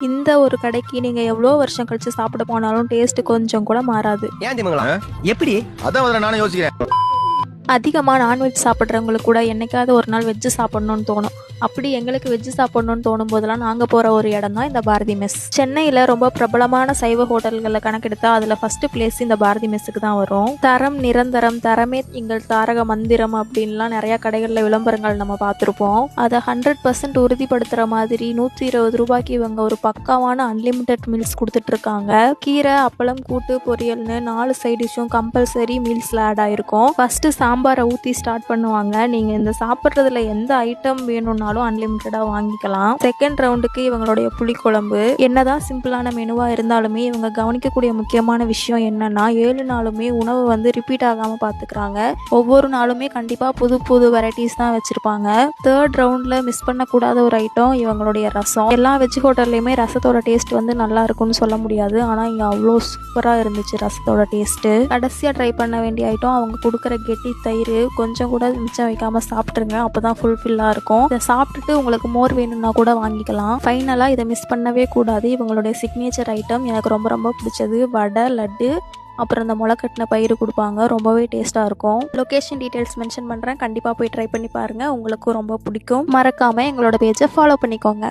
இந்த ஒரு கடைக்கு நீங்க எவ்வளோ வருஷம் கழிச்சு சாப்பிட போனாலும் டேஸ்ட் கொஞ்சம் கூட மாறாது. ஏன் திமுங்களா எப்படி அதான் முதல்ல நானும் யோசிக்கிறேன். அதிகமாக நான்வெஜ் சாப்பிட்றவங்களுக்கு கூட என்னைக்காவது ஒரு நாள் வெஜ்ஜு சாப்பிட்ணுன்னு தோணும். அப்படி எங்களுக்கு வெஜ்ஜு சாப்பிட்ணுன்னு தோணும் போதெல்லாம் நாங்கள் போகிற ஒரு இடம் தான் இந்த பாரதி மெஸ். சென்னையில் ரொம்ப பிரபலமான சைவ ஹோட்டல்களில் கணக்கெடுத்தா அதில் ஃபஸ்ட்டு பிளேஸ் இந்த பாரதி மெஸ்ஸுக்கு தான் வரும். தரம் நிரந்தரம், தரமே எங்கள் தாரக மந்திரம் அப்படின்லாம் நிறையா கடைகளில் விளம்பரங்கள் நம்ம பார்த்துருப்போம். அதை 100% உறுதிப்படுத்துகிற மாதிரி 120 ரூபாய்க்கு இவங்க ஒரு பக்காவான அன்லிமிட்டெட் மீல்ஸ் கொடுத்துட்ருக்காங்க. கீரை, அப்பளம், கூட்டு, பொரியல்னு 4 சைட் டிஷ்ஷும் கம்பல்சரி மீல்ஸில் ஆட் ஆகிருக்கும். ஃபஸ்ட்டு சாம்பாரை ஊற்றி ஸ்டார்ட் பண்ணுவாங்க. நீங்கள் இந்த சாப்பிட்றதுல எந்த ஐட்டம் வேணும்னாலும் அன்லிமிட்டடாக வாங்கிக்கலாம். செகண்ட் ரவுண்டுக்கு இவங்களுடைய புளிக்குழம்பு. என்னதான் சிம்பிளான மெனுவாக இருந்தாலுமே இவங்க கவனிக்கக்கூடிய முக்கியமான விஷயம் என்னன்னா 7 நாளுமே உணவு வந்து ரிப்பீட் ஆகாமல் பார்த்துக்கிறாங்க. ஒவ்வொரு நாளுமே கண்டிப்பாக புது புது வெரைட்டிஸ் தான் வச்சுருப்பாங்க. தேர்ட் ரவுண்டில் மிஸ் பண்ணக்கூடாத ஒரு ஐட்டம் இவங்களுடைய ரசம். எல்லா வெஜ் ஹோட்டல்லையுமே ரசத்தோட டேஸ்ட் வந்து நல்லா இருக்கும்னு சொல்ல முடியாது. ஆனால் இங்கே அவ்வளோ சூப்பராக இருந்துச்சு ரசத்தோட டேஸ்ட்டு. கடைசியாக ட்ரை பண்ண வேண்டிய ஐட்டம் அவங்க கொடுக்குற கெட்டி தயிர். கொஞ்சம் கூட மிச்சம் வைக்காமல் சாப்பிட்ருங்க, அப்போ தான் ஃபுல்ஃபில்லாக இருக்கும். இதை சாப்பிட்டுட்டு உங்களுக்கு மோர் வேணும்னா கூட வாங்கிக்கலாம். ஃபைனலாக இதை மிஸ் பண்ணவே கூடாது. இவங்களுடைய சிக்னேச்சர் ஐட்டம் எனக்கு ரொம்ப ரொம்ப பிடிச்சது வடை, லட்டு, அப்புறம் இந்த முளைக்கட்டின பயிறு கொடுப்பாங்க. ரொம்பவே டேஸ்ட்டாக இருக்கும். லொக்கேஷன் டீட்டெயில்ஸ் மென்ஷன் பண்ணுறேன், கண்டிப்பாக போய் ட்ரை பண்ணி பாருங்கள், உங்களுக்கும் ரொம்ப பிடிக்கும். மறக்காமல் எங்களோட பேஜை ஃபாலோ பண்ணிக்கோங்க.